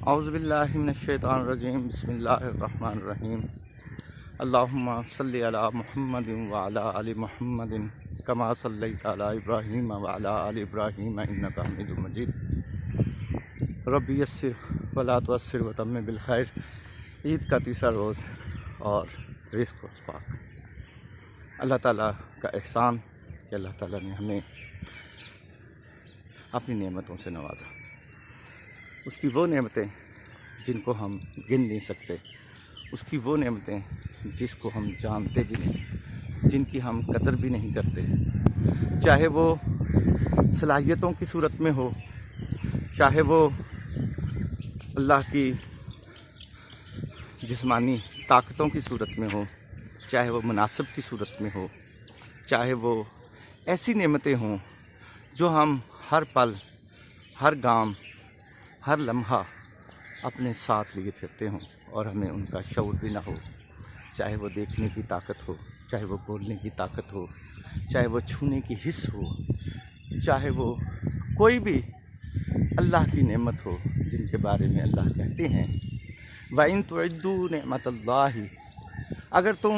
اعوذ باللہ من الشیطان الرجیم بسم اللہ الرحمن الرحیم اللہم صلی علی محمد وعلی آل محمد کما صلیت علی ابراہیم وعلی آل ابراہیم انک حمید مجید ربی یسر ولا تعسر وتمم بالخیر۔ عید کا تیسرا روز اور رزق روز پاک۔ اللہ تعالیٰ کا احسان کہ اللہ تعالیٰ نے ہمیں اپنی نعمتوں سے نوازا۔ اس کی وہ نعمتیں جن کو ہم گن نہیں سکتے، اس کی وہ نعمتیں جس کو ہم جانتے بھی نہیں، جن کی ہم قدر بھی نہیں کرتے، چاہے وہ صلاحیتوں کی صورت میں ہو، چاہے وہ اللہ کی جسمانی طاقتوں کی صورت میں ہو، چاہے وہ مناسب کی صورت میں ہو، چاہے وہ ایسی نعمتیں ہوں جو ہم ہر پل، ہر گام، ہر لمحہ اپنے ساتھ لیے پھرتے ہوں اور ہمیں ان کا شعور بھی نہ ہو، چاہے وہ دیکھنے کی طاقت ہو، چاہے وہ بولنے کی طاقت ہو، چاہے وہ چھونے کی حس ہو، چاہے وہ کوئی بھی اللہ کی نعمت ہو جن کے بارے میں اللہ کہتے ہیں وَإِن تُعِدُّوا نِعْمَتَ اللَّهِ، اگر تم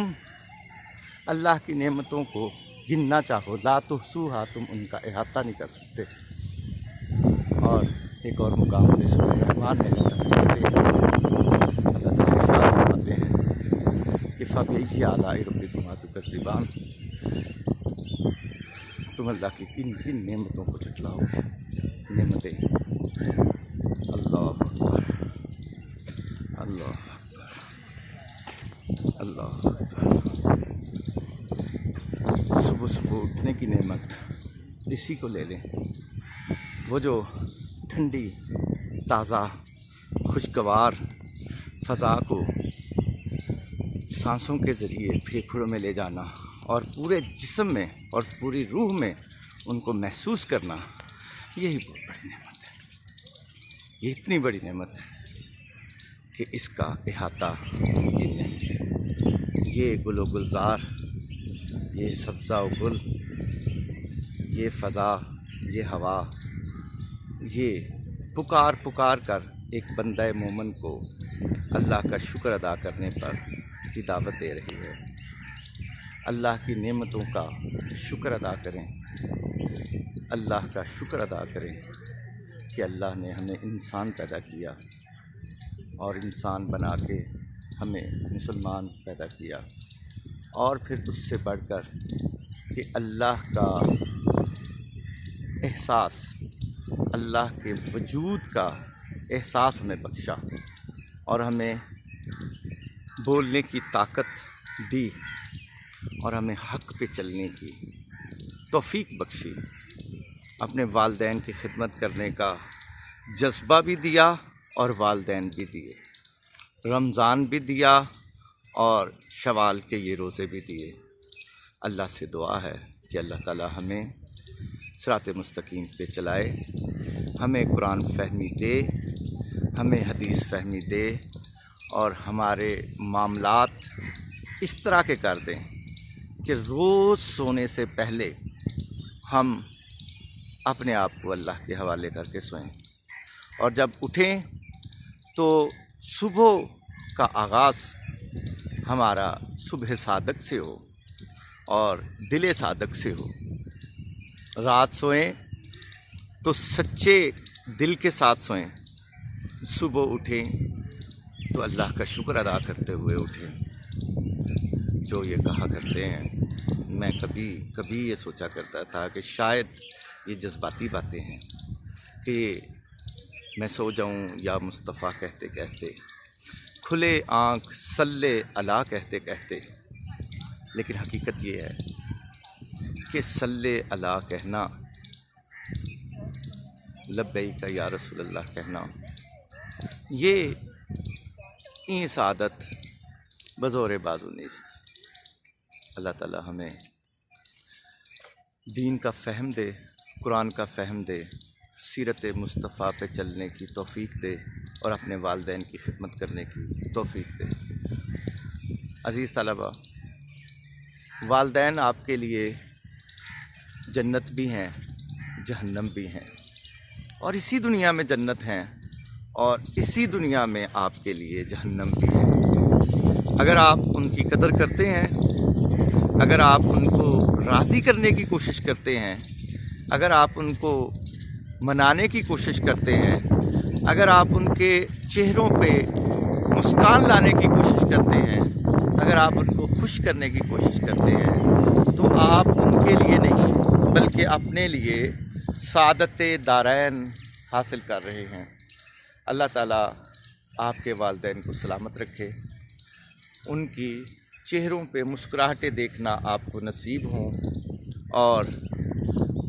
اللہ کی نعمتوں کو گننا چاہو، لا تحصوها، تم ان کا احاطہ نہیں کر سکتے۔ اور ایک اور مقام میں سورہ رحمان میں اللہ تعالیٰ ارشاد فرماتے ہیں کہ فَبِأَيِّ آلَاءِ رَبِّكُمَا تُكَذِّبَانِ، تم اللہ کی کن کن نعمتوں کو جھٹلاؤ گے۔ نعمتیں اللہ اکبر، اللہ اکبر، اللہ اکبر۔ صبح صبح اٹھنے کی نعمت اسی کو لے لیں، وہ جو ٹھنڈی تازہ خوشگوار فضا کو سانسوں کے ذریعے پھیپھڑوں میں لے جانا اور پورے جسم میں اور پوری روح میں ان کو محسوس کرنا، یہی بہت بڑی نعمت ہے۔ یہ اتنی بڑی نعمت ہے کہ اس کا احاطہ ممکن نہیں ہے۔ یہ گل و گلزار، یہ سبزہ و گل، یہ فضا، یہ ہوا، یہ پکار پکار کر ایک بندہ مومن کو اللہ کا شکر ادا کرنے پر کی دعوت دے رہی ہے۔ اللہ کی نعمتوں کا شکر ادا کریں، اللہ کا شکر ادا کریں کہ اللہ نے ہمیں انسان پیدا کیا اور انسان بنا کے ہمیں مسلمان پیدا کیا، اور پھر اس سے بڑھ کر کہ اللہ کا احساس، اللہ کے وجود کا احساس ہمیں بخشا اور ہمیں بولنے کی طاقت دی اور ہمیں حق پہ چلنے کی توفیق بخشی، اپنے والدین کی خدمت کرنے کا جذبہ بھی دیا اور والدین بھی دیے، رمضان بھی دیا اور شوال کے یہ روزے بھی دیے۔ اللہ سے دعا ہے کہ اللہ تعالی ہمیں صراط مستقیم پہ چلائے، ہمیں قرآن فہمی دے، ہمیں حدیث فہمی دے، اور ہمارے معاملات اس طرح کے کر دیں کہ روز سونے سے پہلے ہم اپنے آپ کو اللہ کے حوالے کر کے سوئیں، اور جب اٹھیں تو صبح کا آغاز ہمارا صبح صادق سے ہو اور دل صادق سے ہو۔ رات سوئیں تو سچے دل کے ساتھ سوئیں، صبح اٹھیں تو اللہ کا شکر ادا کرتے ہوئے اٹھیں۔ جو یہ کہا کرتے ہیں، میں کبھی یہ سوچا کرتا تھا کہ شاید یہ جذباتی باتیں ہیں کہ میں سو جاؤں یا مصطفیٰ کہتے کہتے، کھلے آنکھ صلی علی کہتے کہتے، لیکن حقیقت یہ ہے کہ صلی علی کہنا، لبیک یا رسول اللہ کہنا، یہ این سعادت بزور بازو نیست۔ اللہ تعالی ہمیں دین کا فہم دے، قرآن کا فہم دے، سیرت مصطفیٰ پہ چلنے کی توفیق دے اور اپنے والدین کی خدمت کرنے کی توفیق دے۔ عزیز طلبہ، والدین آپ کے لیے جنت بھی ہیں، جہنم بھی ہیں، اور اسی دنیا میں جنت ہیں اور اسی دنیا میں آپ کے لیے جہنم بھی ہے۔ اگر آپ ان کی قدر کرتے ہیں، اگر آپ ان کو راضی کرنے کی کوشش کرتے ہیں، اگر آپ ان کو منانے کی کوشش کرتے ہیں، اگر آپ ان کے چہروں پہ مسکان لانے کی کوشش کرتے ہیں، اگر آپ ان کو خوش کرنے کی کوشش کرتے ہیں، تو آپ ان کے لیے نہیں بلکہ اپنے لیے سعادت دارین حاصل کر رہے ہیں۔ اللہ تعالیٰ آپ کے والدین کو سلامت رکھے، ان کی چہروں پہ مسکراہٹیں دیکھنا آپ کو نصیب ہوں، اور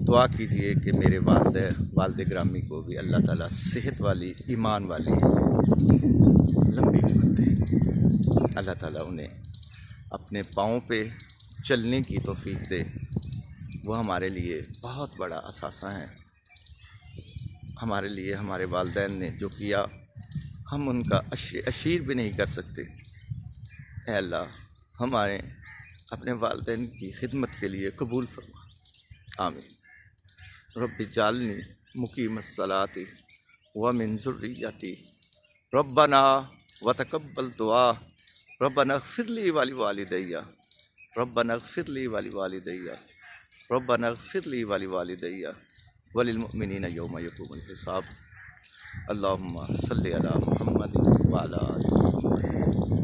دعا کیجئے کہ میرے والد گرامی کو بھی اللہ تعالیٰ صحت والی، ایمان والی لمبی عمر دے۔ اللہ تعالیٰ انہیں اپنے پاؤں پہ چلنے کی توفیق دے۔ وہ ہمارے لیے بہت بڑا اثاثہ ہیں۔ ہمارے لیے ہمارے والدین نے جو کیا، ہم ان کا اشیر بھی نہیں کر سکتے۔ اے اللہ، ہمارے اپنے والدین کی خدمت کے لیے قبول فرما، آمین۔ رب اجعلنی مقیم الصلاۃ ومن ذریتی ربنا وتقبل دعا ربنا اغفر لی ولوالدی ربنا اغفر لی ولوالدی ربنا اغفر لی ولوالدی وللمؤمنین یوم یقوم الحساب۔ اللہم صلی علی محمد وعلی آل محمد۔